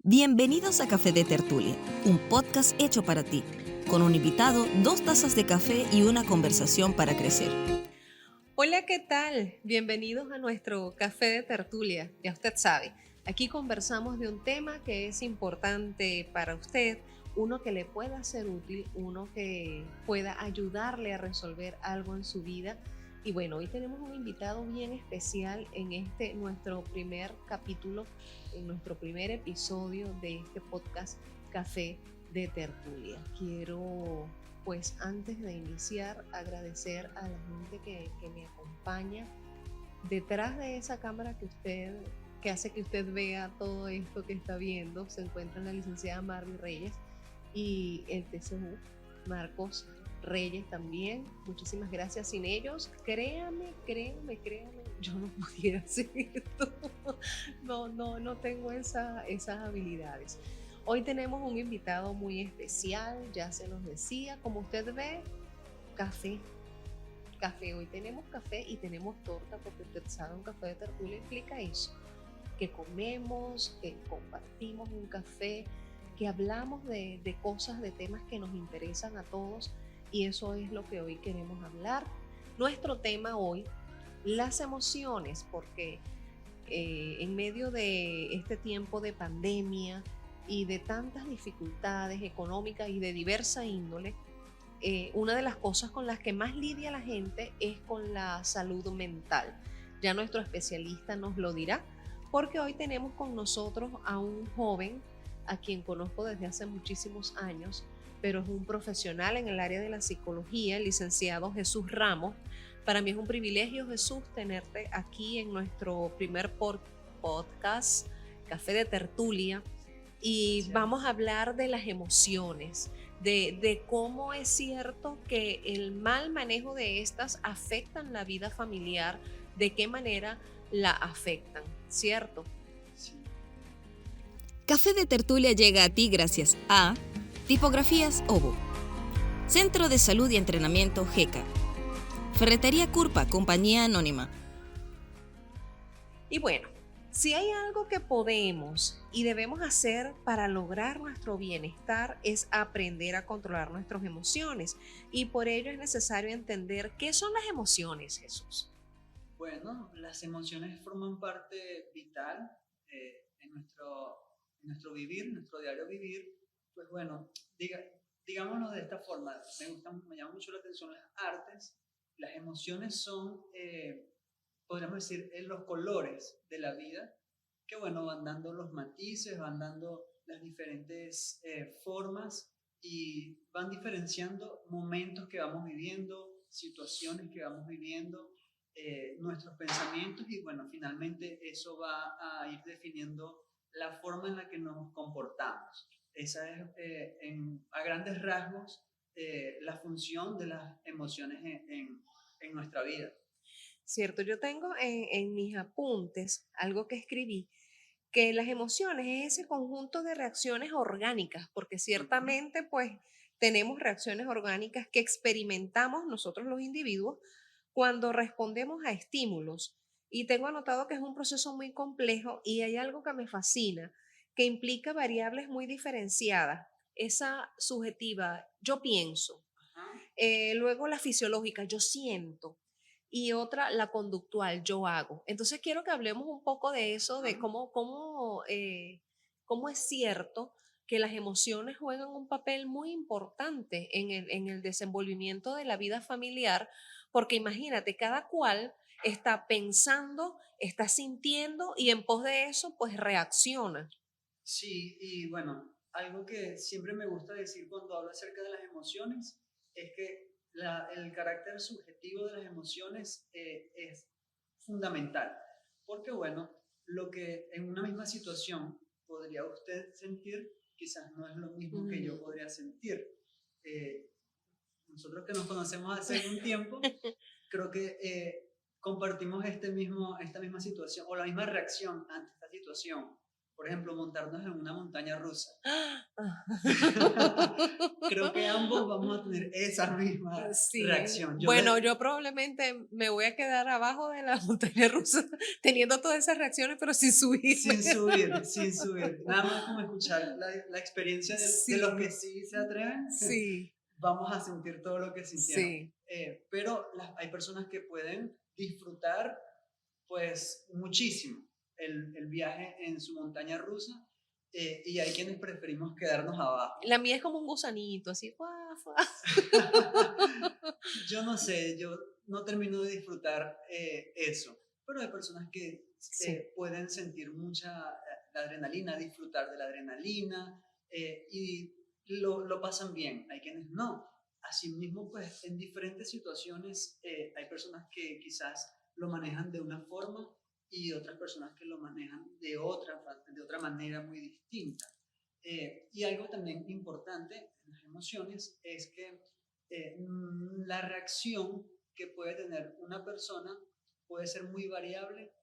Bienvenidos a Café de Tertulia, un podcast hecho para ti, con un invitado, 2 tazas de café y una conversación para crecer. Hola, ¿qué tal? Bienvenidos a nuestro Café de Tertulia. Ya usted sabe, aquí conversamos de un tema que es importante para usted, uno que le pueda ser útil, uno que pueda ayudarle a resolver algo en su vida. Y bueno, hoy tenemos un invitado bien especial en nuestro primer capítulo, en nuestro primer episodio de este podcast Café de Tertulia. Quiero, pues antes de iniciar, agradecer a la gente que me acompaña detrás de esa cámara que hace que usted vea todo esto que está viendo. Se encuentra la licenciada Marby Reyes y el TCU Marcos Reyes también. Muchísimas gracias. Sin ellos, créame, yo no pudiera hacer esto. No tengo esas habilidades. Hoy tenemos un invitado muy especial, ya se los decía, como usted ve, café. Hoy tenemos café y tenemos torta, porque usted sabe, un café de tertulia implica eso, que comemos, que compartimos un café, que hablamos de cosas, de temas que nos interesan a todos, y eso es lo que hoy queremos hablar. Nuestro tema hoy, las emociones, porque en medio de este tiempo de pandemia y de tantas dificultades económicas y de diversa índole, una de las cosas con las que más lidia la gente es con la salud mental. Ya nuestro especialista nos lo dirá, porque hoy tenemos con nosotros a un joven a quien conozco desde hace muchísimos años, pero es un profesional en el área de la psicología, el licenciado Jesús Ramos. Para mí es un privilegio, Jesús, tenerte aquí en nuestro primer podcast, Café de Tertulia, y vamos a hablar de las emociones, de cómo es cierto que el mal manejo de estas afectan la vida familiar, de qué manera la afectan, ¿cierto? Café de Tertulia llega a ti gracias a Tipografías Ovo, Centro de Salud y Entrenamiento GECA, Ferretería Curpa, Compañía Anónima. Y bueno, si hay algo que podemos y debemos hacer para lograr nuestro bienestar es aprender a controlar nuestras emociones. Y por ello es necesario entender qué son las emociones, Jesús. Bueno, las emociones forman parte vital en nuestro vivir, nuestro diario vivir. Pues bueno, digámoslo de esta forma, me llama mucho la atención las artes. Las emociones son, podríamos decir, los colores de la vida, que bueno, van dando los matices, van dando las diferentes formas y van diferenciando momentos que vamos viviendo, situaciones que vamos viviendo, nuestros pensamientos, y bueno, finalmente eso va a ir definiendo la forma en la que nos comportamos. Esa es, a grandes rasgos, la función de las emociones en nuestra vida. Cierto, yo tengo en mis apuntes algo que escribí, que las emociones es ese conjunto de reacciones orgánicas, porque ciertamente pues tenemos reacciones orgánicas que experimentamos nosotros los individuos cuando respondemos a estímulos. Y tengo anotado que es un proceso muy complejo y hay algo que me fascina, que implica variables muy diferenciadas. Esa subjetiva, yo pienso, luego la fisiológica, yo siento, y otra, la conductual, yo hago. Entonces quiero que hablemos un poco de eso, de cómo es cierto que las emociones juegan un papel muy importante en el desenvolvimiento de la vida familiar, porque imagínate, cada cual está pensando, está sintiendo y en pos de eso, pues reacciona. Sí, y bueno, algo que siempre me gusta decir cuando hablo acerca de las emociones es que el carácter subjetivo de las emociones es fundamental, porque bueno, lo que en una misma situación podría usted sentir, quizás no es lo mismo que yo podría sentir. Eh, Nosotros que nos conocemos hace algún tiempo, creo que compartimos esta misma situación o la misma reacción ante esta situación. por ejemplo, montarnos en una montaña rusa. Ah, Creo que ambos vamos a tener esa misma sí, reacción. bueno, yo probablemente me voy a quedar abajo de la montaña rusa teniendo todas esas reacciones, pero sin subirme. Sin subir, sin subir. Nada más como escuchar la experiencia de los que Sí, sí se atreven, sí, vamos a sentir todo lo que sintieron. sí. Pero hay personas que pueden disfrutar pues muchísimo el viaje en su montaña rusa, y hay quienes preferimos quedarnos abajo. La mía es como un gusanito, así, guau, guau. Yo no sé, yo no termino de disfrutar eso, pero hay personas que Sí. pueden sentir mucha la adrenalina, disfrutar de la adrenalina, y lo pasan bien, hay quienes no. Asimismo, pues en diferentes situaciones hay personas que quizás lo manejan de una forma y otras personas que lo manejan de otra manera muy distinta. Y algo también importante en las emociones es que la reacción que puede tener una persona puede ser muy variable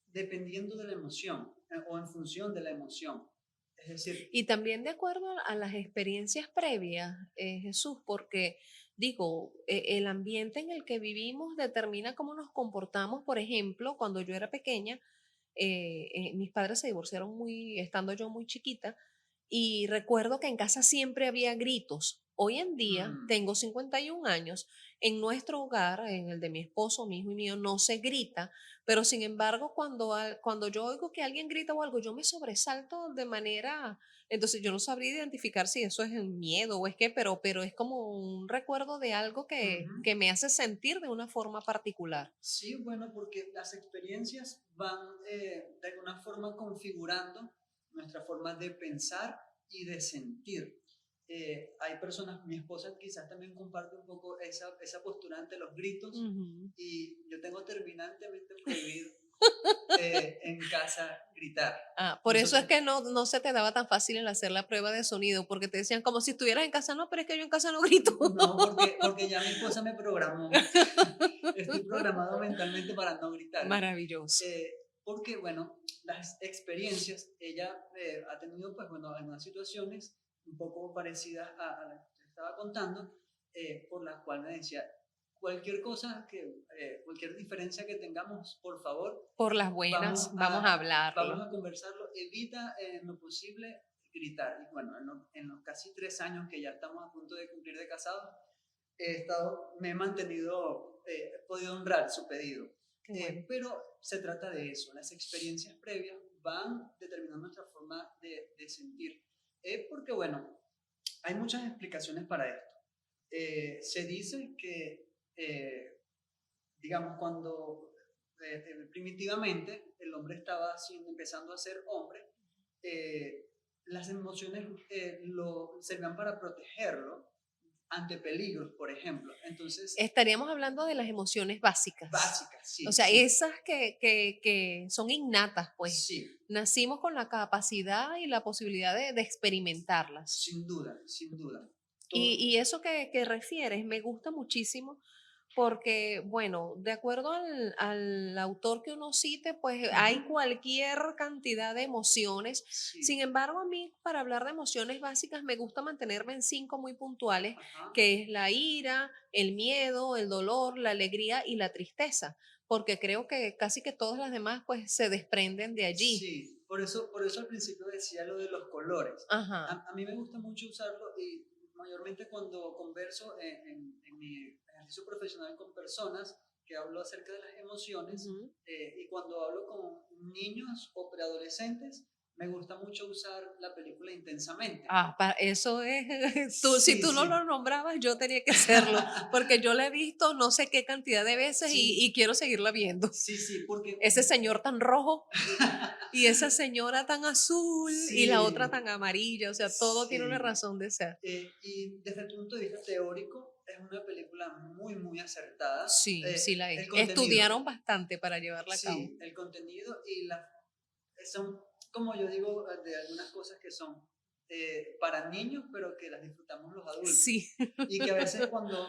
dependiendo de la emoción, o en función de la emoción. Es decir, Y también de acuerdo a las experiencias previas, Jesús, porque digo, el ambiente en el que vivimos determina cómo nos comportamos. Por ejemplo, cuando yo era pequeña, mis padres se divorciaron estando yo muy chiquita, y recuerdo que en casa siempre había gritos. Hoy en día, mm, tengo 51 años, en nuestro hogar, en el de mi esposo, mi hijo y mío, no se grita, pero sin embargo, cuando yo oigo que alguien grita o algo, yo me sobresalto de manera, entonces yo no sabría identificar si eso es el miedo o es qué, pero es como un recuerdo de algo ujú. que me hace sentir de una forma particular. Sí, bueno, porque las experiencias van de alguna forma configurando nuestra forma de pensar y de sentir. Hay personas, mi esposa quizás también comparte un poco esa postura ante los gritos, Ujú. y yo tengo terminantemente prohibido en casa gritar. Ah, por eso es Nosotros, que no se te daba tan fácil el hacer la prueba de sonido, porque te decían como si estuvieras en casa, no, pero es que yo en casa no grito. no, porque ya mi esposa me programó, estoy programado mentalmente para no gritar. Maravilloso. Eh, Porque, bueno, las experiencias, ella ha tenido, pues, bueno, algunas situaciones un poco parecidas a las que te estaba contando, por las cuales me decía, cualquier cosa cualquier diferencia que tengamos, por favor, Por las buenas, vamos a vamos hablarlo. a conversarlo, evita en lo posible gritar. Y bueno, en los casi 3 años que ya estamos a punto de cumplir de casados, me he mantenido, he podido honrar su pedido. Qué bueno. Pero se trata de eso, las experiencias previas van determinando nuestra forma de sentir. Porque, bueno, hay muchas explicaciones para esto. Se dice que, digamos, cuando primitivamente el hombre estaba empezando a ser hombre, las emociones servían para protegerlo ante peligros, por ejemplo. Entonces, Estaríamos hablando de las emociones básicas. básicas, O sí, sea, sí, esas que son innatas, pues. sí, Nacimos con la capacidad y la posibilidad de experimentarlas. sin duda, sin duda. Y eso que refieres me gusta muchísimo porque, bueno, de acuerdo al autor que uno cite, pues hay Ujú, cualquier cantidad de emociones. Sin sí, embargo, a mí para hablar de emociones básicas me gusta mantenerme en 5 muy puntuales, ajá, que es la ira, el miedo, el dolor, la alegría y la tristeza, porque creo que casi que todas las demás pues se desprenden de allí. sí. Por eso al principio decía lo de los colores. Ajá. A mí me gusta mucho usarlo, y mayormente cuando converso en mi ejercicio profesional con personas que hablo acerca de las emociones, Ujú. y cuando hablo con niños o preadolescentes, me gusta mucho usar la película Intensamente. Ah, eso es, si Sí, tú no sí. lo nombrabas, yo tenía que hacerlo, porque yo la he visto no sé qué cantidad de veces y Sí, quiero seguirla viendo. sí, sí, porque Ese señor tan rojo y esa señora tan azul y la otra sí, tan amarilla, o sea, todo tiene una sí. razón de ser. Y desde el punto de vista teórico, es una película muy, muy acertada. Sí, sí la El es. contenido, Estudiaron bastante para llevarla a cabo. sí, el contenido son, como yo digo, de algunas cosas que son para niños, pero que las disfrutamos los adultos. Sí, Y que a veces cuando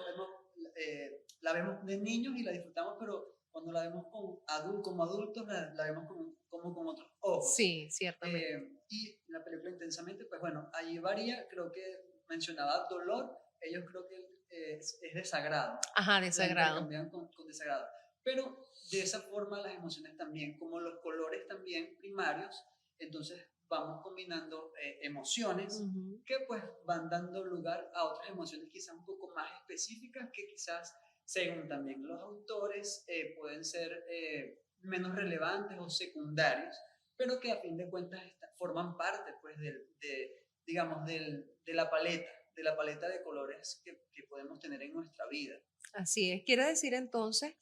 la vemos de niños y la disfrutamos, pero cuando la vemos como adultos, la vemos como con otros ojos. Sí, ciertamente. Y la película Intensamente, pues bueno, allí varía, creo que mencionaba dolor, ellos creo que es desagrado, Ajá, la desagrado. intercambian con desagrado. Pero de esa forma las emociones también, como los colores también primarios, entonces vamos combinando emociones Ujú. que pues van dando lugar a otras emociones quizás un poco más específicas que quizás según también los autores pueden ser menos relevantes o secundarios, pero que a fin de cuentas forman parte pues digamos de la paleta de colores que podemos tener en nuestra vida. Así es. Quiere decir entonces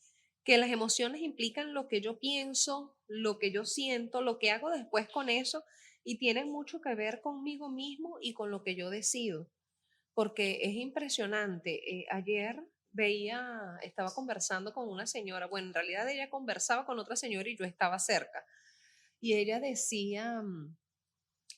que las emociones implican lo que yo pienso, lo que yo siento, lo que hago después con eso y tienen mucho que ver conmigo mismo y con lo que yo decido. Porque es impresionante. Ayer estaba conversando con una señora, bueno, en realidad ella conversaba con otra señora y yo estaba cerca. Y ella decía,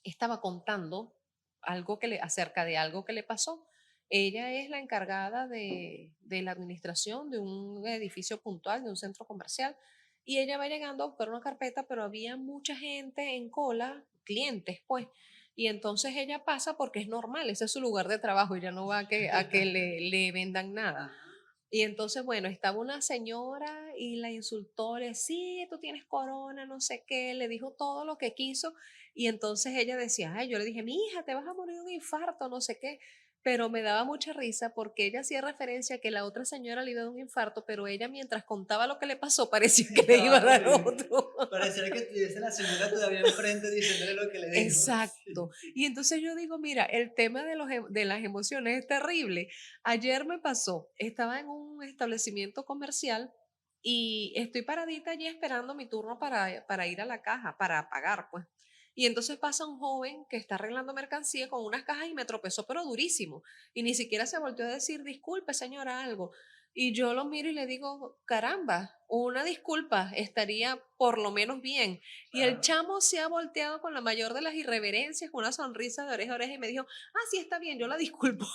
estaba contando acerca de algo que le pasó. Ella es la encargada de la administración de un edificio puntual, de un centro comercial, y ella va llegando a buscar una carpeta, pero había mucha gente en cola, clientes, pues. Y entonces ella pasa porque es normal, ese es su lugar de trabajo, ella no va a que le vendan nada. Ajá. Y entonces, bueno, estaba una señora y la insultó, le sí, tú tienes corona, no sé qué, le dijo todo lo que quiso. Y entonces ella decía, ay, yo le dije, mi hija, te vas a morir de un infarto, no sé qué. Pero me daba mucha risa porque ella hacía referencia a que la otra señora le iba a dar un infarto, pero ella mientras contaba lo que le pasó parecía que le iba a Estaba dar feliz. otro. Pareciera que tuviese la señora todavía enfrente diciéndole lo que le dijo. Exacto. Y entonces yo digo, mira, el tema de las emociones es terrible. Ayer me pasó, estaba en un establecimiento comercial y estoy paradita allí esperando mi turno para ir a la caja, para pagar, pues. Y entonces pasa un joven que está arreglando mercancía con unas cajas y me tropezó, pero durísimo. Y ni siquiera se volteó a decir, disculpe, señora, algo. Y yo lo miro y le digo, caramba, una disculpa, estaría por lo menos bien. Y el Claro. chamo se ha volteado con la mayor de las irreverencias, con una sonrisa de oreja a oreja y me dijo, ah, sí, está bien, yo la disculpo.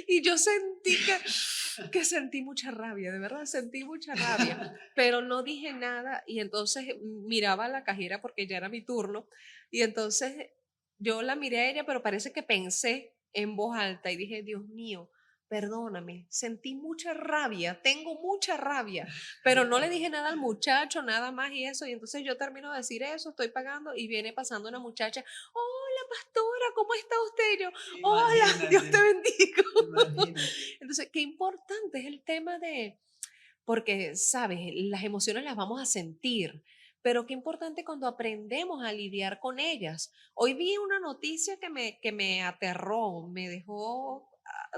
Y yo sentí que sentí mucha rabia, de verdad, sentí mucha rabia, pero no dije nada y entonces miraba a la cajera porque ya era mi turno y entonces yo la miré a ella, pero parece que pensé en voz alta y dije, Dios mío, perdóname, sentí mucha rabia, tengo mucha rabia, pero no le dije nada al muchacho, nada más y eso, y entonces yo termino de decir eso, estoy pagando y viene pasando una muchacha, hola pastora, ¿cómo está usted? Y yo, hola, Dios Imagínate, te bendiga. imagínate. Entonces, qué importante es el tema porque, sabes, las emociones las vamos a sentir, pero qué importante cuando aprendemos a lidiar con ellas. Hoy vi una noticia que me aterró, me dejó,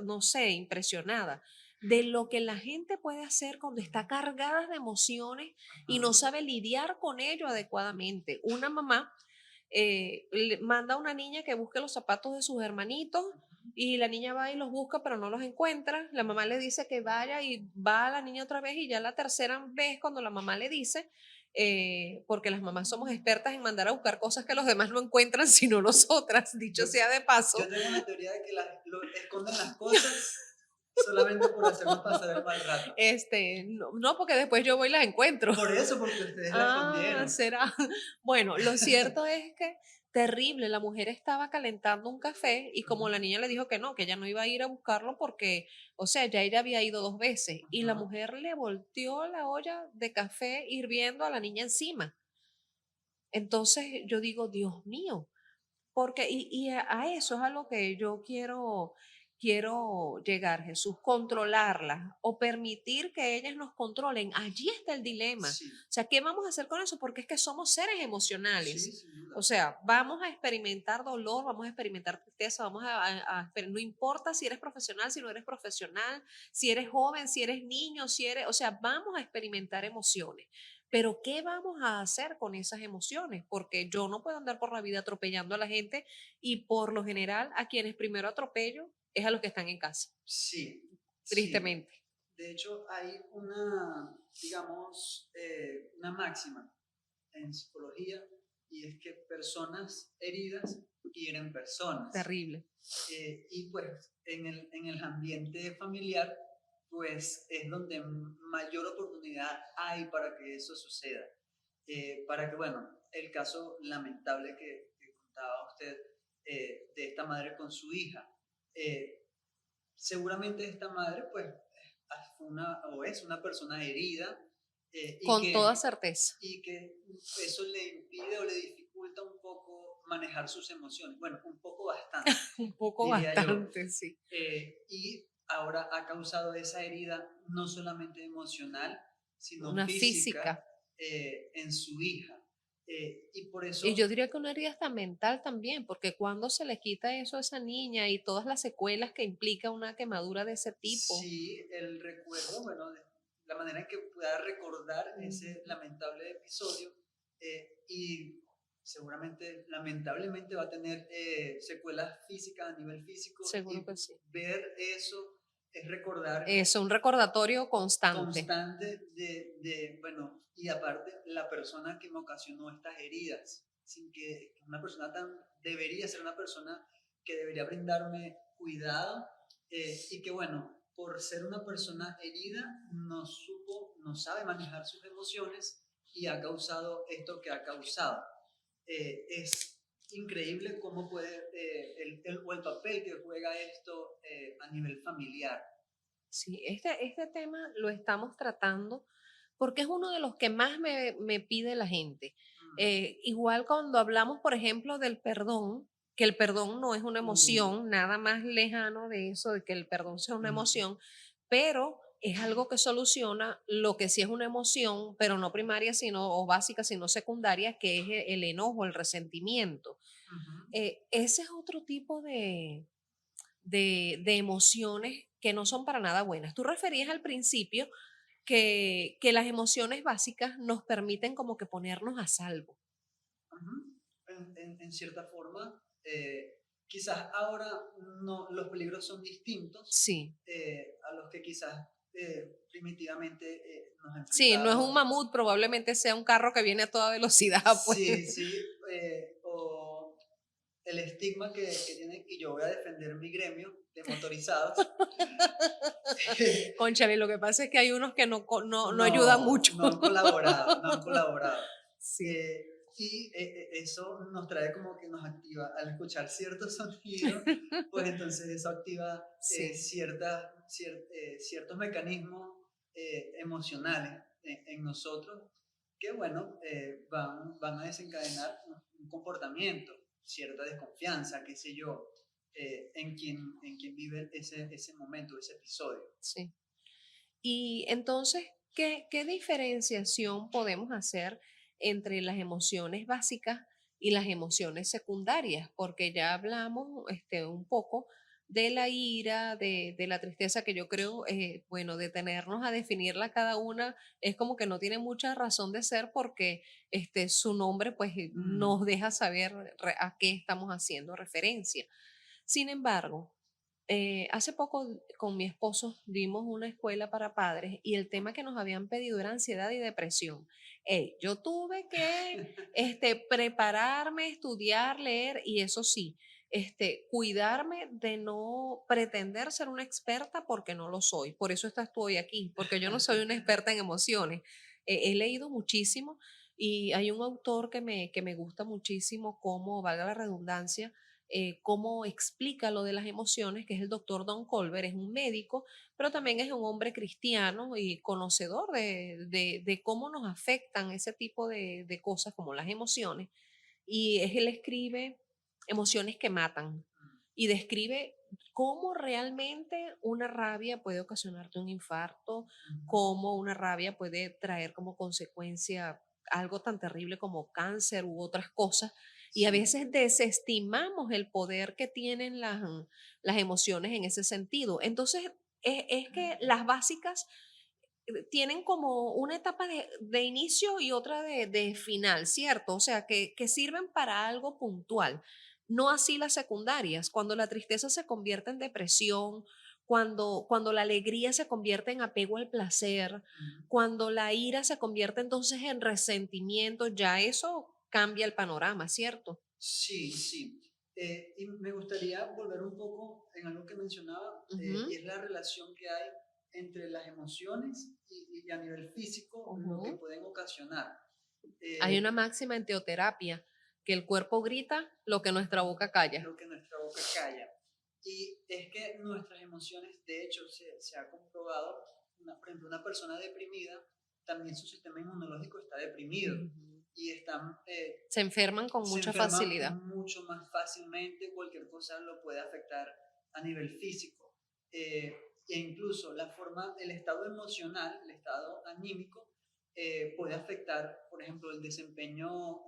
no sé, impresionada de lo que la gente puede hacer cuando está cargada de emociones y no Ajá. sabe lidiar con ello adecuadamente. Una mamá le manda a una niña que busque los zapatos de sus hermanitos y la niña va y los busca pero no los encuentra. La mamá le dice que vaya y va a la niña otra vez y ya la tercera vez cuando la mamá le dice, porque las mamás somos expertas en mandar a buscar cosas que los demás no encuentran sino nosotras, dicho Yo, sea de yo paso. tengo una teoría de que esconden las cosas solamente por hacernos pasar el mal rato. No, no, porque después yo voy y las encuentro. Por eso, porque ustedes la Ah, escondieron. será. Bueno, lo cierto es que terrible, la mujer estaba calentando un café y como la Ajá, niña le dijo que no, que ella no iba a ir a buscarlo porque, o sea, ya ella había ido 2 veces y la ajá. mujer le volteó la olla de café hirviendo a la niña encima. Entonces yo digo, Dios mío, porque, y a eso es a lo que yo quiero llegar, Jesús, controlarlas o permitir que ellas nos controlen. Allí está el dilema. Sí, O sea, ¿qué vamos a hacer con eso? Porque es que somos seres sí, emocionales. sin O duda. sea, vamos a experimentar dolor, vamos a experimentar tristeza, no importa si eres profesional, si no eres profesional, si eres joven, si eres niño, o sea, vamos a experimentar emociones. Pero ¿qué vamos a hacer con esas emociones? Porque yo no puedo andar por la vida atropellando a la gente y por lo general a quienes primero atropello es a los que están en casa, Sí, sí. tristemente. De hecho, hay una, digamos, una máxima en psicología y es que personas heridas hieren personas. Terrible. Y pues en el ambiente familiar, pues es donde mayor oportunidad hay para que eso suceda. Para que, bueno, el caso lamentable que contaba usted de esta madre con su hija. eh, Seguramente esta madre, pues, fue una, o es una persona herida eh, y Con toda que, certeza. y que eso le impide o le dificulta un poco manejar sus emociones. Bueno, un poco bastante, Un poco diría yo. bastante, sí. Y ahora ha causado esa herida no solamente emocional, sino Una física física. en su hija. Y por Y yo eso, diría que una herida hasta mental también, porque cuando se le quita eso a esa niña y todas las secuelas que implica una quemadura de ese tipo. sí, el recuerdo, bueno, la manera en que pueda recordar ese Ujú. lamentable episodio y seguramente, lamentablemente, va a tener secuelas físicas a nivel físico Seguro y que sí. ver eso es recordar Es un recordatorio constante. constante bueno, y aparte la persona que me ocasionó estas heridas, sin que una persona tan, debería ser una persona que debería brindarme cuidado y que bueno, por ser una persona herida, no supo, no sabe manejar sus emociones y ha causado esto que ha causado. Es increíble cómo puede, o el papel que juega esto a nivel familiar. Sí, este tema lo estamos tratando porque es uno de los que más me pide la gente. Mm. Igual cuando hablamos, por ejemplo, del perdón, que el perdón no es una Uh, emoción, nada más lejano de eso, de que el perdón sea una mm. emoción, pero es algo que soluciona lo que sí es una emoción, pero no primaria, sino o básica, sino secundaria, que es el enojo, el resentimiento. Ujú. Ese es otro tipo de emociones que no son para nada buenas. Tú referías al principio que las emociones básicas nos permiten como que ponernos a salvo. Ujú. En cierta forma, quizás ahora no, los peligros son distintos Sí, a los que quizás primitivamente nos sí, no es un enfrentábamos. mamut, probablemente sea un carro que viene a toda velocidad, pues. Sí, sí, o el estigma que tiene, y yo voy a defender mi gremio de motorizados. Cónchale, lo que pasa es que hay unos que no ayudan No, mucho. no han colaborado, no han colaborado. Sí, Eso nos trae como que nos activa al escuchar ciertos sonidos, pues entonces eso activa sí, ciertos mecanismos emocionales en nosotros que, bueno, van a desencadenar un comportamiento, cierta desconfianza, qué sé yo, en quien vive ese momento, ese episodio. sí. Y entonces, ¿qué diferenciación podemos hacer entre las emociones básicas y las emociones secundarias? Porque ya hablamos un poco de la ira, de la tristeza, que yo creo, bueno, detenernos a definirla cada una es como que no tiene mucha razón de ser porque su nombre pues Mm, nos deja saber a qué estamos haciendo referencia. Sin embargo, hace poco con mi esposo dimos una escuela para padres y el tema que nos habían pedido era ansiedad y depresión. Ey, yo tuve que prepararme, estudiar, leer y eso sí, cuidarme de no pretender ser una experta porque no lo soy. Por eso estoy aquí, porque yo no soy una experta en emociones. He leído muchísimo y hay un autor que me gusta muchísimo, como valga la redundancia, cómo explica lo de las emociones, que es el doctor Don Colbert, es un médico, pero también es un hombre cristiano y conocedor de cómo nos afectan ese tipo de cosas como las emociones. Y él escribe emociones que matan y describe cómo realmente una rabia puede ocasionarte un infarto, mm, cómo una rabia puede traer como consecuencia algo tan terrible como cáncer u otras cosas. Y a sí. veces desestimamos el poder que tienen las emociones en ese sentido. Entonces, es que las básicas tienen como una etapa de inicio y otra de final, ¿cierto? O sea, que sirven para algo puntual. No así las secundarias, cuando la tristeza se convierte en depresión, cuando la alegría se convierte en apego al placer, Mm. cuando la ira se convierte entonces en resentimiento, ya eso cambia el panorama, ¿cierto? Sí, sí. Y me gustaría volver un poco en algo que mencionaba, y Ujú. es la relación que hay entre las emociones y a nivel físico lo que pueden ocasionar. Hay una máxima en teoterapia, que el cuerpo grita lo que nuestra boca calla. Lo que nuestra boca calla. Y es que nuestras emociones, de hecho, se ha comprobado, por ejemplo, una persona deprimida, también su sistema inmunológico está deprimido. Y están, se enferman con mucha facilidad. Mucho más fácilmente, cualquier cosa lo puede afectar a nivel físico. E incluso el estado emocional, el estado anímico, puede afectar, por ejemplo, el desempeño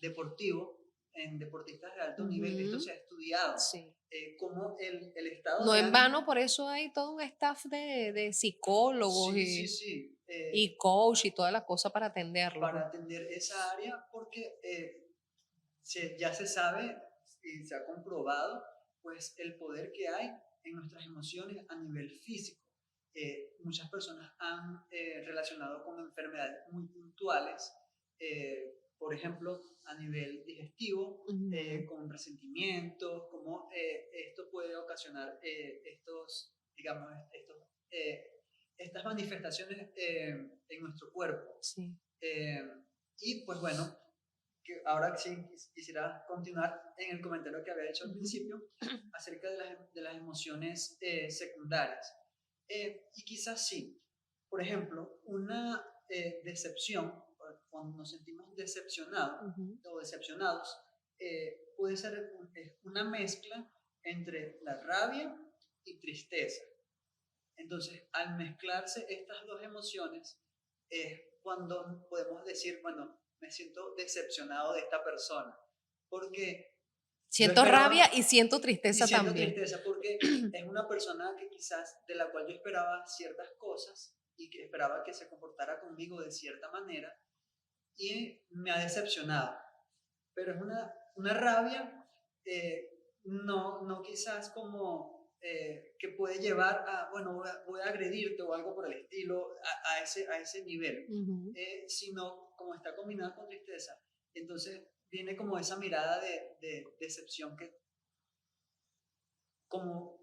deportivo en deportistas de alto nivel. Esto se ha estudiado. Sí. Como el estado no en vano, por eso hay todo un staff de psicólogos y coach y toda la cosa para atenderlo. Para atender esa área, porque ya se sabe y se ha comprobado pues el poder que hay en nuestras emociones a nivel físico. Muchas personas han relacionado con enfermedades muy puntuales, por ejemplo, a nivel digestivo, con resentimientos, como esto puede ocasionar estas manifestaciones en nuestro cuerpo. Sí. Y pues bueno, que ahora sí quisiera continuar en el comentario que había hecho al principio acerca de las emociones secundarias. Y quizás sí, por ejemplo, una decepción, cuando nos sentimos decepcionados o decepcionados, puede ser una mezcla entre la rabia y tristeza. Entonces, al mezclarse estas dos emociones, es cuando podemos decir, bueno, me siento decepcionado de esta persona, porque siento rabia y siento tristeza también. Siento tristeza porque es una persona que quizás de la cual yo esperaba ciertas cosas y que esperaba que se comportara conmigo de cierta manera y me ha decepcionado. Pero es una rabia, no quizás como que puede llevar a, bueno, voy a agredirte o algo por el estilo, a ese nivel, sino como está combinada con tristeza. Entonces viene como esa mirada de decepción que como, o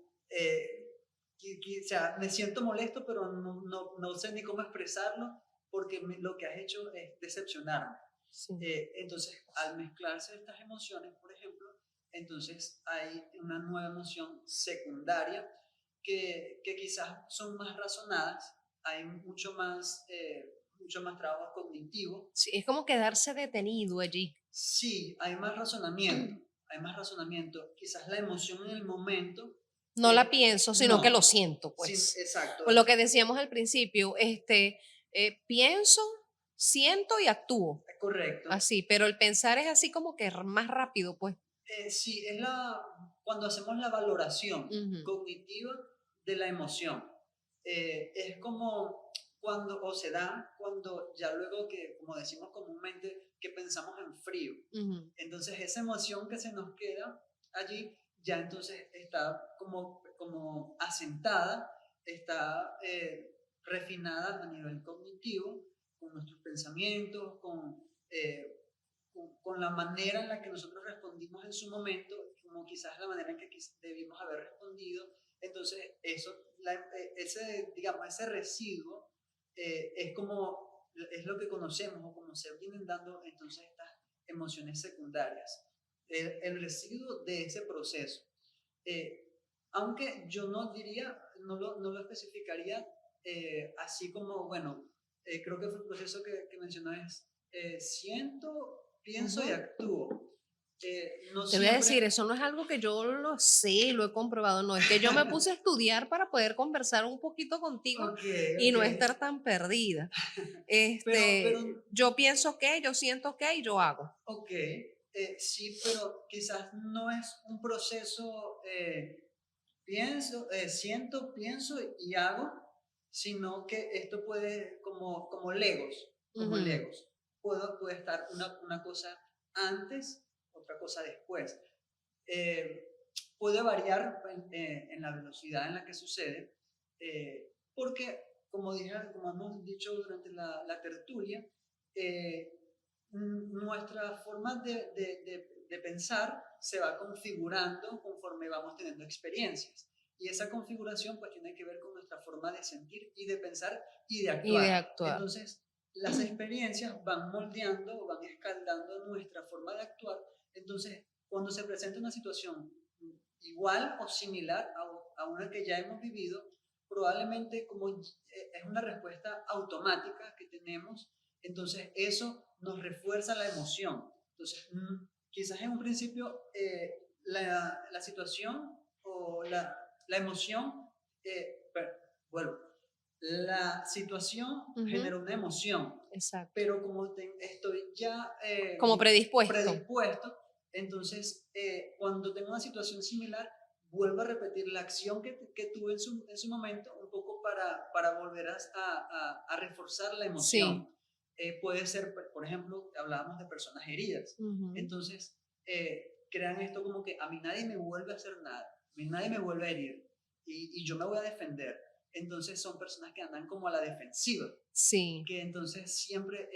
sea, me siento molesto, pero no sé ni cómo expresarlo porque lo que has hecho es decepcionarme. Sí. Entonces, al mezclarse estas emociones, por ejemplo, entonces hay una nueva emoción secundaria que quizás son más razonadas, hay mucho más trabajo cognitivo. Sí, es como quedarse detenido allí. Sí, hay más razonamiento, Quizás la emoción en el momento no la pienso, sino que lo siento, pues. Sí, exacto. Por lo que decíamos al principio, pienso, siento y actúo. Correcto. Así, pero el pensar es así como que más rápido, pues. Sí, es cuando hacemos la valoración cognitiva de la emoción. Es como cuando ya luego que, como decimos comúnmente, que pensamos en frío. Entonces esa emoción que se nos queda allí ya entonces está como asentada, está refinada a nivel cognitivo, con nuestros pensamientos, con la manera en la que nosotros respondimos en su momento, como quizás la manera en que debimos haber respondido. Entonces, ese residuo es lo que conocemos o como se vienen dando entonces estas emociones secundarias. El residuo de ese proceso. Aunque yo no lo especificaría así como, bueno, creo que fue el proceso que mencionó es siento, pienso y actúo. No Te voy a decir, eso no es algo que yo lo sé, lo he comprobado, no, es que yo me puse a estudiar para poder conversar un poquito contigo y no estar tan perdida. Pero, yo pienso que, yo siento que y yo hago. Ok, sí, pero quizás no es un proceso siento, pienso y hago, sino que esto puede, como legos, puede estar una cosa antes, otra cosa después. Puede variar en la velocidad en la que sucede, porque, como hemos dicho durante la tertulia, nuestra forma de pensar se va configurando conforme vamos teniendo experiencias. Y esa configuración pues tiene que ver con nuestra forma de sentir y de pensar y de Y de actuar. actuar. Entonces, las experiencias van moldeando, van escaldando nuestra forma de actuar. Entonces, cuando se presenta una situación igual o similar a una que ya hemos vivido, probablemente como es una respuesta automática que tenemos, entonces eso nos refuerza la emoción. Entonces, quizás en un principio la situación o la emoción, bueno, la situación genera una emoción, Exacto. pero como estoy ya Como predispuesto. entonces cuando tengo una situación similar, vuelvo a repetir la acción que tuve en su momento, un poco para volver a reforzar la emoción. Sí. Puede ser, por ejemplo, hablábamos de personas heridas. Entonces, crean esto como que a mí nadie me vuelve a hacer nada, a mí nadie me vuelve a herir y yo me voy a defender. Entonces son personas que andan como a la defensiva. Sí. Que entonces siempre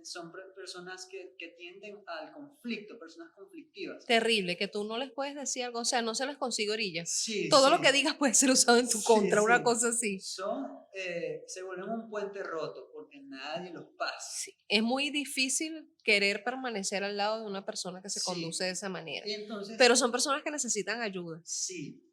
son personas que tienden al conflicto, personas conflictivas. Terrible, que tú no les puedes decir algo, o sea, no se les consigue orilla. Sí, Todo sí. lo que digas puede ser usado en tu contra, una cosa así. Se vuelven un puente roto porque nadie los pasa. Sí. Es muy difícil querer permanecer al lado de una persona que se conduce de esa manera. Y entonces, pero son personas que necesitan ayuda. Sí,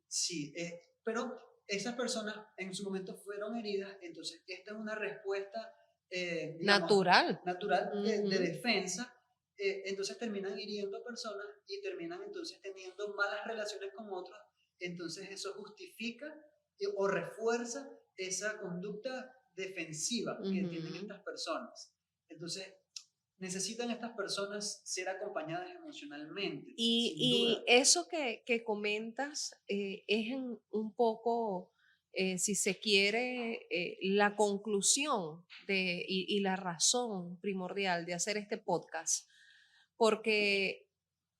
pero esas personas en su momento fueron heridas, entonces esta es una respuesta digamos, natural de defensa. Entonces terminan hiriendo personas y terminan entonces teniendo malas relaciones con otros. Entonces eso justifica o refuerza esa conducta defensiva que tienen estas personas. Entonces necesitan estas personas ser acompañadas emocionalmente. Y eso que comentas es un poco, si se quiere, la conclusión y la razón primordial de hacer este podcast. Porque,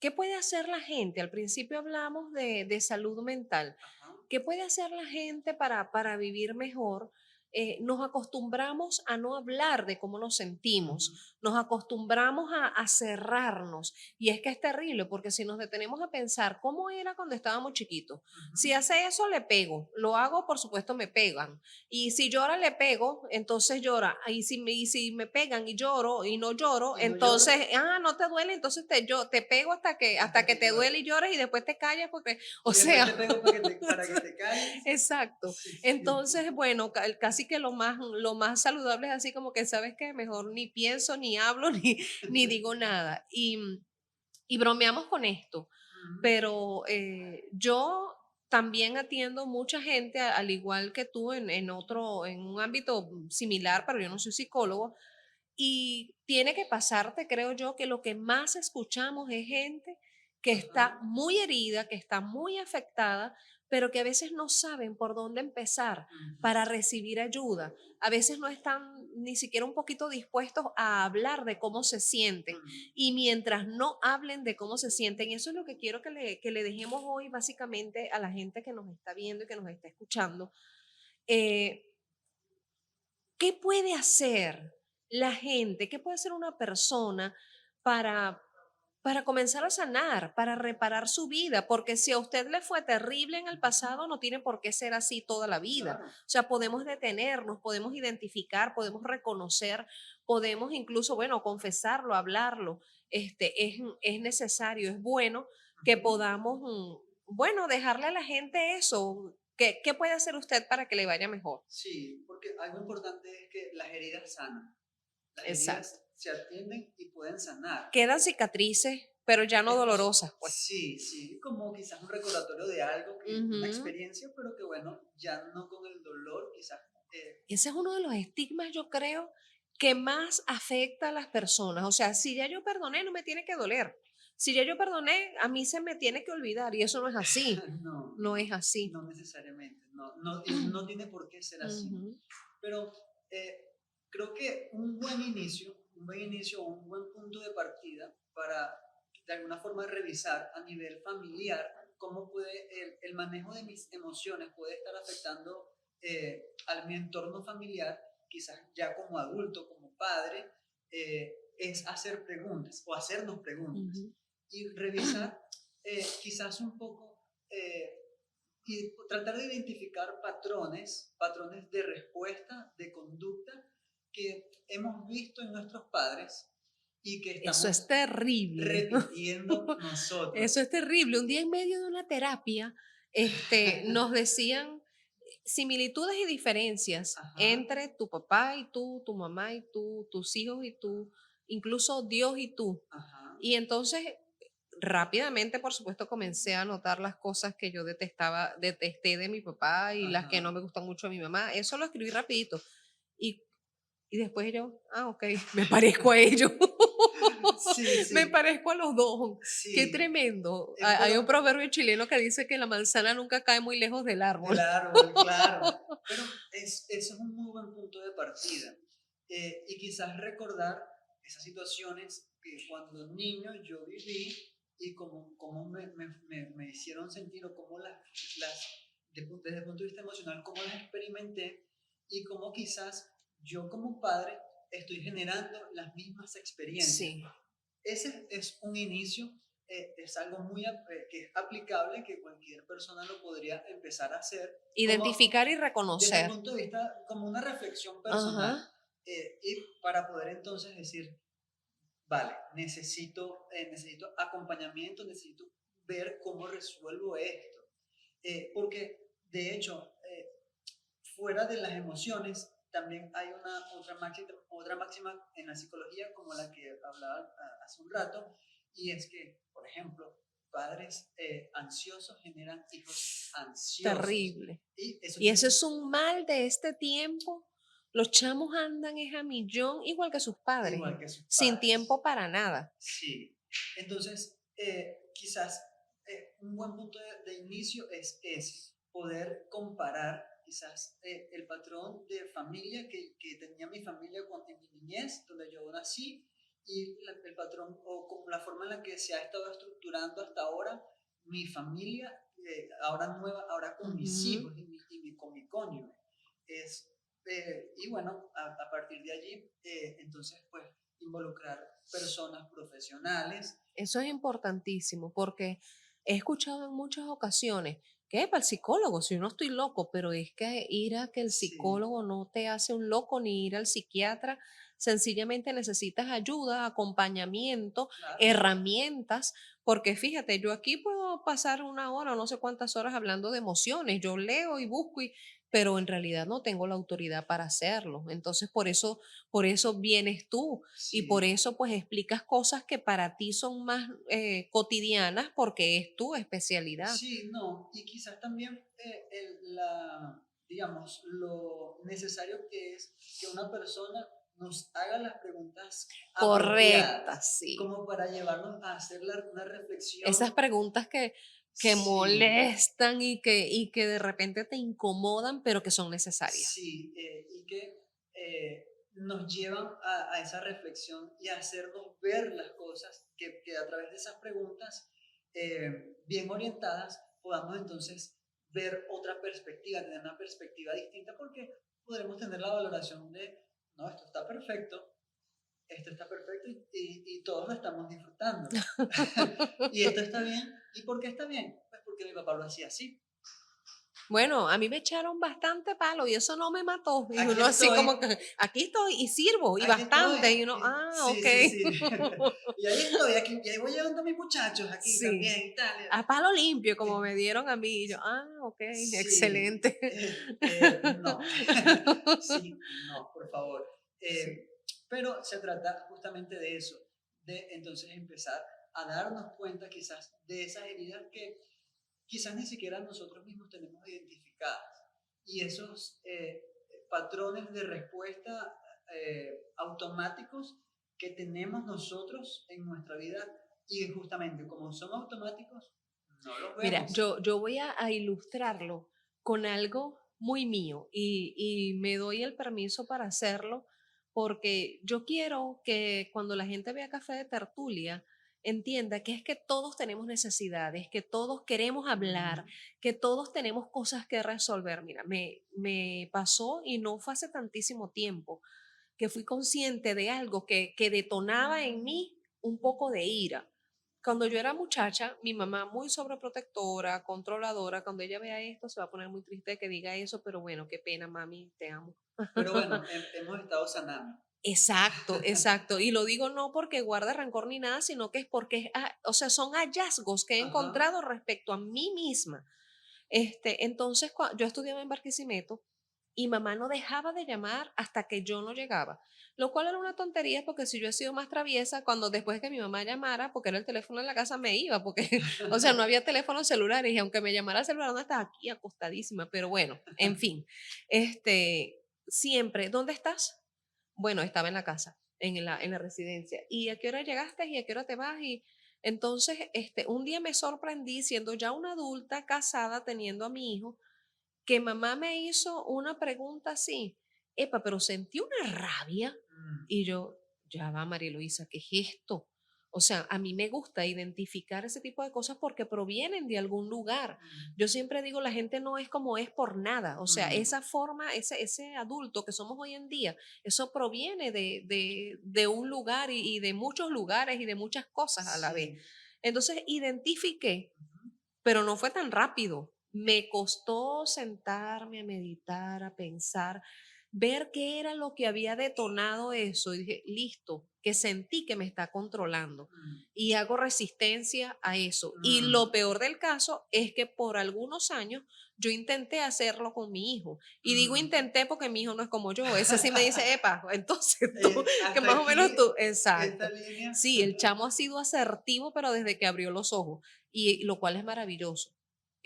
¿qué puede hacer la gente? Al principio hablamos de salud mental. Ajá. ¿Qué puede hacer la gente para vivir mejor? Nos acostumbramos a no hablar de cómo nos sentimos, nos acostumbramos a cerrarnos y es que es terrible porque si nos detenemos a pensar cómo era cuando estábamos chiquitos, si hace eso le pego, lo hago por supuesto me pegan y si llora le pego, entonces llora y si me pegan y lloro y no lloro, entonces, no te duele, entonces te pego hasta que te duele y llores y después te callas porque, o sea, te pego para que te calles. Exacto. Sí. Entonces, bueno, casi que lo más saludable es así como que, ¿sabes qué? Mejor ni pienso, ni hablo, ni digo nada. Y bromeamos con esto, pero yo también atiendo mucha gente, al igual que tú, en un ámbito similar, pero yo no soy psicólogo, y tiene que pasarte, creo yo, que lo que más escuchamos es gente que está muy herida, que está muy afectada, pero que a veces no saben por dónde empezar para recibir ayuda. A veces no están ni siquiera un poquito dispuestos a hablar de cómo se sienten. Y mientras no hablen de cómo se sienten, eso es lo que quiero que le dejemos hoy básicamente a la gente que nos está viendo y que nos está escuchando. ¿Qué puede hacer la gente? ¿Qué puede hacer una persona para, para comenzar a sanar, para reparar su vida? Porque si a usted le fue terrible en el pasado, no tiene por qué ser así toda la vida. Claro. O sea, podemos detenernos, podemos identificar, podemos reconocer, podemos incluso, bueno, confesarlo, hablarlo. Es necesario, es bueno que podamos, bueno, dejarle a la gente eso. ¿Qué puede hacer usted para que le vaya mejor? Sí, porque algo importante es que las heridas sanan. Las Exacto. heridas se atienden y pueden sanar. Quedan cicatrices, pero ya no dolorosas, pues. Sí, como quizás un recordatorio de algo, una experiencia, pero que bueno, ya no con el dolor, quizás. Ese es uno de los estigmas, yo creo, que más afecta a las personas. O sea, si ya yo perdoné, no me tiene que doler. Si ya yo perdoné, a mí se me tiene que olvidar y eso no es así. No es así. No necesariamente, no tiene por qué ser así. Pero creo que un buen inicio, un buen punto de partida para de alguna forma revisar a nivel familiar cómo puede el manejo de mis emociones puede estar afectando a mi entorno familiar, quizás ya como adulto, como padre, es hacer preguntas o hacernos preguntas y revisar quizás un poco y tratar de identificar patrones de respuesta, de conducta que hemos visto en nuestros padres y que Eso es estamos terrible. repitiendo nosotros. Eso es terrible. Un día en medio de una terapia, nos decían similitudes y diferencias Ajá, entre tu papá y tú, tu mamá y tú, tus hijos y tú, incluso Dios y tú. ajá, Y entonces rápidamente, por supuesto, comencé a notar las cosas que yo detesté de mi papá y las que no ajá. me gustan mucho de mi mamá. Eso lo escribí rapidito. Y, y después yo, ok, me parezco a ellos. Sí, Me sí, parezco a los dos. Qué sí. tremendo. Hay un Pero proverbio chileno que dice que la manzana nunca cae muy lejos del árbol. del árbol, claro. Pero eso es un muy buen punto de partida. Y quizás recordar esas situaciones que cuando niño yo viví y cómo me hicieron sentir o cómo desde el punto de vista emocional, cómo las experimenté y cómo quizás yo como padre estoy generando las mismas experiencias. Sí. Ese es un inicio, es algo que es aplicable, que cualquier persona lo podría empezar a hacer, como Identificar y desde el reconocer. punto de vista, como una reflexión Ajá. personal, y para poder entonces decir, vale, necesito acompañamiento, necesito ver cómo resuelvo esto. Porque, de hecho, fuera de las emociones, también hay otra máxima en la psicología, como la que hablaba hace un rato, y es que, por ejemplo, padres ansiosos generan hijos ansiosos. Terrible. Y eso Y tiene eso es un mal de este tiempo. Los chamos andan es a millón, igual que sus padres, igual que sus sin padres. tiempo para nada. Sí. Entonces, quizás un buen punto de inicio es ese, poder comparar quizás el patrón de familia que tenía mi familia en mi niñez, donde yo nací, y el patrón o como la forma en la que se ha estado estructurando hasta ahora mi familia, ahora nueva, ahora con mis Ujú. hijos con mi cónyuge. Y bueno, a partir de allí, entonces, pues, involucrar personas profesionales. Eso es importantísimo porque he escuchado en muchas ocasiones que para el psicólogo, si yo no estoy loco, pero es que ir a que el Sí, psicólogo no te hace un loco ni ir al psiquiatra, sencillamente necesitas ayuda, acompañamiento, claro. herramientas, porque fíjate, yo aquí puedo pasar una hora o no sé cuántas horas hablando de emociones, yo leo y busco, pero en realidad no tengo la autoridad para hacerlo. Entonces, por eso vienes tú y por Sí, eso pues explicas cosas que para ti son más cotidianas porque es tu especialidad. sí, no. Y quizás también, digamos, lo necesario que es que una persona nos haga las preguntas Correcta, apropiadas, sí. como para llevarnos a hacer una Esas reflexión. preguntas que Sí, molestan y que de repente te incomodan, pero que son necesarias. sí, y que nos llevan a esa reflexión y a hacernos ver las cosas que a través de esas preguntas bien orientadas podamos entonces ver otra perspectiva, tener una perspectiva distinta porque podremos tener la valoración de, no, esto está perfecto y todos lo estamos disfrutando. Y esto está bien. ¿Y por qué está bien? Pues porque mi papá lo hacía así. Bueno, a mí me echaron bastante palo y eso no me mató. Y Aquí uno así estoy. como que aquí estoy y sirvo y Aquí estoy. bastante. Y uno, Sí, ok. sí, sí. Y ahí estoy, aquí, y ahí voy llevando a mis muchachos aquí Sí. también y tal. A palo limpio, como Eh, me dieron a mí. Y yo, ok, Sí, excelente. no. Sí, no, por favor. Sí. Pero se trata justamente de eso, de entonces empezar a darnos cuenta quizás de esas heridas que quizás ni siquiera nosotros mismos tenemos identificadas. Y esos patrones de respuesta automáticos que tenemos nosotros en nuestra vida y justamente como son automáticos, no los Mira, vemos. yo voy a ilustrarlo con algo muy mío y me doy el permiso para hacerlo porque yo quiero que cuando la gente vea Café de Tertulia entienda que es que todos tenemos necesidades, que todos queremos hablar, Ujú, que todos tenemos cosas que resolver. Mira, me pasó y no fue hace tantísimo tiempo que fui consciente de algo que detonaba en mí un poco de ira. Cuando yo era muchacha, mi mamá muy sobreprotectora, controladora, cuando ella vea esto se va a poner muy triste de que diga eso, pero bueno, qué pena, mami, te amo. Pero bueno, hemos estado sanando. Exacto, exacto. Y lo digo no porque guarde rencor ni nada, sino que es porque, o sea, son hallazgos que he Ajá. encontrado respecto a mí misma. Entonces, yo estudiaba en Barquisimeto y mamá no dejaba de llamar hasta que yo no llegaba, lo cual era una tontería porque si yo he sido más traviesa, cuando después de que mi mamá llamara, porque era el teléfono en la casa, me iba, porque, o sea, no había teléfonos celulares y aunque me llamara el celular, no estaba aquí acostadísima, pero bueno, en fin, siempre, ¿dónde estás? Bueno, estaba en la casa, en la residencia. ¿Y a qué hora llegaste? ¿Y a qué hora te vas? Y entonces, un día me sorprendí siendo ya una adulta, casada, teniendo a mi hijo, que mamá me hizo una pregunta así, epa, pero sentí una rabia Mm, y yo, ya va, María Luisa, ¿qué es esto? O sea, a mí me gusta identificar ese tipo de cosas porque provienen de algún lugar. mm, Yo siempre digo, la gente no es como es por nada. O sea, mm. esa forma, ese adulto que somos hoy en día, eso proviene de un lugar y de muchos lugares y de muchas cosas a la vez. Sí. Entonces, identifiqué, Ujú. pero no fue tan rápido. Me costó sentarme a meditar, a pensar, ver qué era lo que había detonado eso. Y dije, listo, que sentí que me está controlando. Mm, Y hago resistencia a eso. Y lo mm, peor del caso es que por algunos años yo intenté hacerlo con mi hijo. Y digo mm. intenté porque mi hijo no es como yo. Ese sí me dice, epa, entonces tú, que Hasta más o menos aquí, tú, esta exacto. línea. Sí, el chamo ha sido asertivo, pero desde que abrió los ojos y lo cual es maravilloso.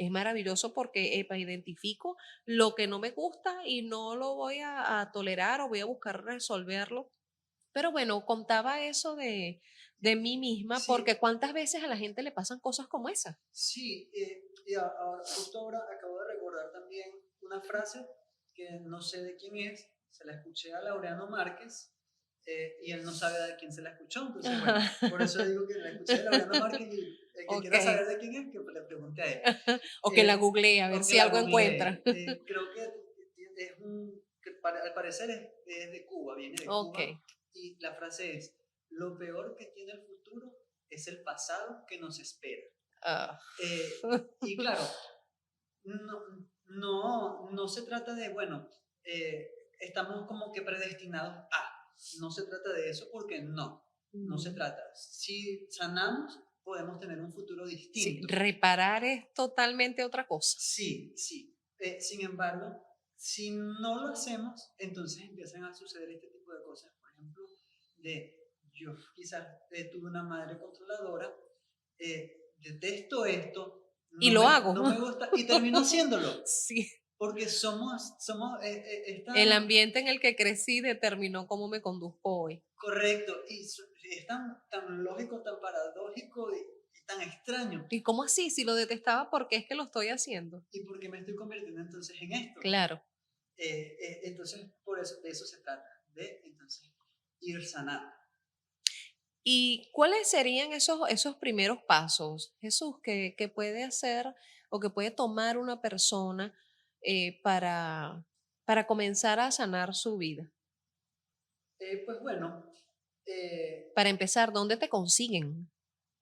Es maravilloso porque identifico lo que no me gusta y no lo voy a tolerar o voy a buscar resolverlo. Pero bueno, contaba eso de mí misma Sí, porque cuántas veces a la gente le pasan cosas como esa. sí, y justo ahora acabo de recordar también una frase que no sé de quién es, se la escuché a Laureano Márquez y él no sabe de quién se la escuchó, entonces bueno, por eso digo que la escuché de Laureano Márquez y el que Ok. quiera saber de quién es, que le pregunte a él. O que la googlee a ver O que si la algo encuentra. googlee. Creo que es al parecer es de Cuba, viene de Ok. Cuba y la frase es, lo peor que tiene el futuro es el pasado que nos espera. Ah. Y claro, no se trata de, bueno, estamos como que predestinados a, no se trata de eso porque no se Mm. trata. Si sanamos, podemos tener un futuro Sí, distinto. reparar es totalmente otra cosa. Sí, sí. Sin embargo, si no lo hacemos, entonces empiezan a suceder este tipo de cosas. Por ejemplo, yo quizás tuve una madre controladora, detesto esto, Y lo no hago. me gusta, y termino haciéndolo, Sí. porque somos El esta, ambiente en el que crecí determinó cómo me conduzco hoy. correcto, y es tan lógico, tan paradójico y tan extraño. ¿Y cómo así? Si lo detestaba, ¿por qué es que lo estoy haciendo? ¿Y por qué me estoy convirtiendo entonces en esto? Claro. Entonces, por eso, de eso se trata, de entonces ir sanando. ¿Y cuáles serían esos primeros pasos, Jesús, que puede hacer o que puede tomar una persona para comenzar a sanar su vida? Pues bueno, eh, Para empezar, ¿dónde te consiguen?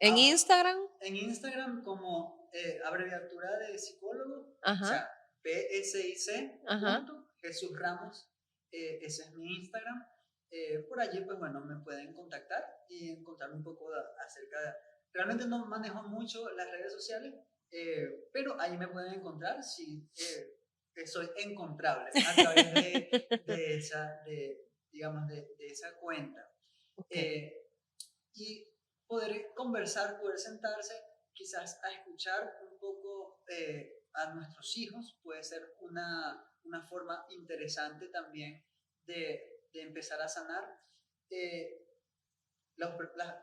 ¿En a- Instagram? en Instagram como abreviatura de psicólogo, o Ajá, sea, PSIC, ajá. punto, Jesús Ramos, ese es mi Instagram. Por allí, pues bueno, me pueden contactar y contarme un poco acerca de... Realmente no manejo mucho las redes sociales, pero ahí me pueden encontrar si soy encontrable a través de esa, digamos, de esa cuenta. Ok. Eh, y poder conversar, poder sentarse, quizás a escuchar un poco a nuestros hijos, puede ser una forma interesante también de empezar a sanar. Eh,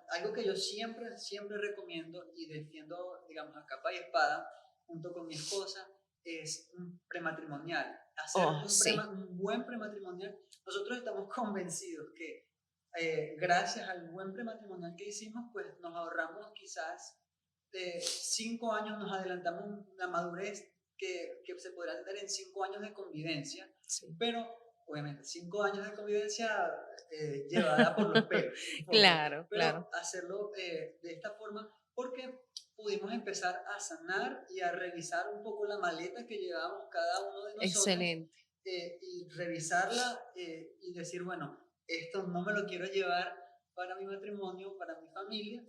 Algo que yo siempre recomiendo y defiendo, digamos, a capa y espada, junto con mi esposa, es un prematrimonial. Hacer Oh, sí. un buen prematrimonial. Nosotros estamos convencidos que gracias al buen prematrimonial que hicimos, pues nos ahorramos quizás 5 años, nos adelantamos una madurez que se podrá tener en 5 años de convivencia, Sí. pero obviamente 5 años de convivencia llevada por los pelos, un poco, Claro, claro. pero hacerlo de esta forma porque pudimos empezar a sanar y a revisar un poco la maleta que llevábamos cada uno de nosotros. Excelente. Y revisarla y decir, bueno, esto no me lo quiero llevar para mi matrimonio, para mi familia,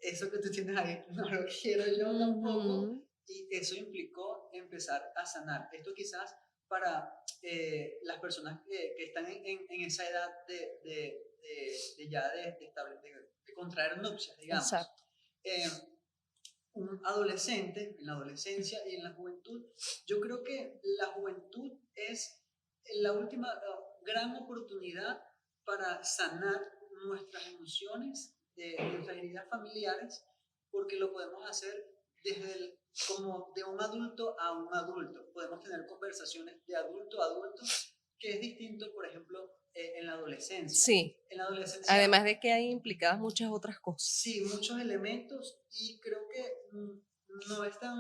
eso que tú tienes ahí no lo quiero yo tampoco, y eso implicó empezar a sanar. Esto quizás para las personas que están en esa edad de contraer nupcias, digamos. Exacto. Un adolescente, en la adolescencia y en la juventud, yo creo que la juventud es la última gran oportunidad para sanar nuestras emociones, nuestras heridas familiares, porque lo podemos hacer como de un adulto a un adulto. Podemos tener conversaciones de adulto a adulto, que es distinto, por ejemplo, en la adolescencia. Sí. En la adolescencia. Además de que hay implicadas muchas otras cosas. Sí, muchos elementos, y creo que no es tan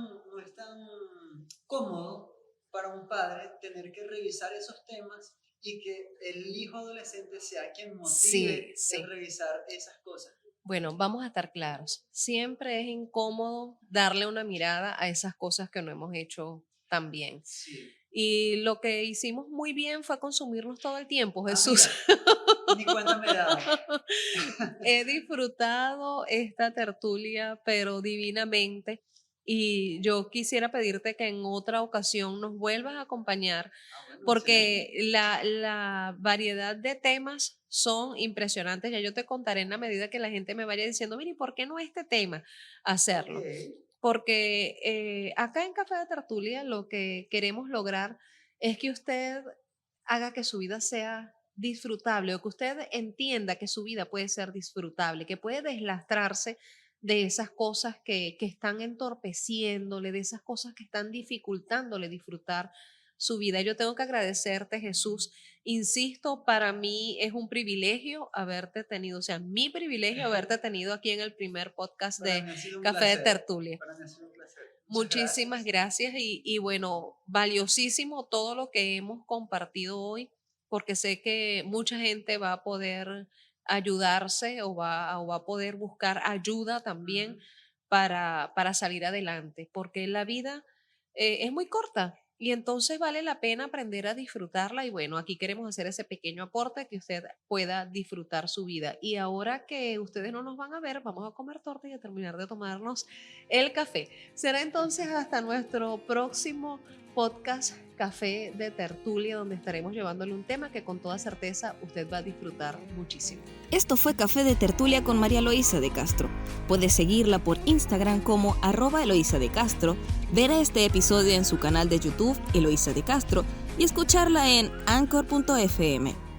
cómodo para un padre tener que revisar esos temas y que el hijo adolescente sea quien motive a revisar esas cosas. Bueno, vamos a estar claros. Siempre es incómodo darle una mirada a esas cosas que no hemos hecho tan bien. Sí. Y lo que hicimos muy bien fue consumirnos todo el tiempo, Jesús. Ni cuenta me he dado. He disfrutado esta tertulia, pero divinamente. Y yo quisiera pedirte que en otra ocasión nos vuelvas a acompañar, porque la variedad de temas son impresionantes. Ya yo te contaré en la medida que la gente me vaya diciendo, mire, ¿por qué no este tema? Hacerlo. Okay. Porque acá en Café de Tertulia lo que queremos lograr es que usted haga que su vida sea disfrutable, o que usted entienda que su vida puede ser disfrutable, que puede deslastrarse de esas cosas que están entorpeciéndole, de esas cosas que están dificultándole disfrutar su vida. Yo tengo que agradecerte, Jesús. Insisto, para mí es un privilegio haberte tenido, o sea, mi privilegio haberte tenido aquí en el primer podcast de Café de Tertulia. Para mí ha sido un placer. Muchísimas gracias y bueno, valiosísimo todo lo que hemos compartido hoy, porque sé que mucha gente va a poder ayudarse o va a poder buscar ayuda también para salir adelante, porque la vida es muy corta y entonces vale la pena aprender a disfrutarla. Y bueno, aquí queremos hacer ese pequeño aporte que usted pueda disfrutar su vida. Y ahora que ustedes no nos van a ver, vamos a comer torta y a terminar de tomarnos el café. Será entonces hasta nuestro próximo podcast Café de Tertulia, donde estaremos llevándole un tema que con toda certeza usted va a disfrutar muchísimo. Esto fue Café de Tertulia con María Eloísa de Castro. Puedes seguirla por Instagram como @Eloísa de Castro, ver este episodio en su canal de YouTube Eloísa de Castro y escucharla en Anchor.fm.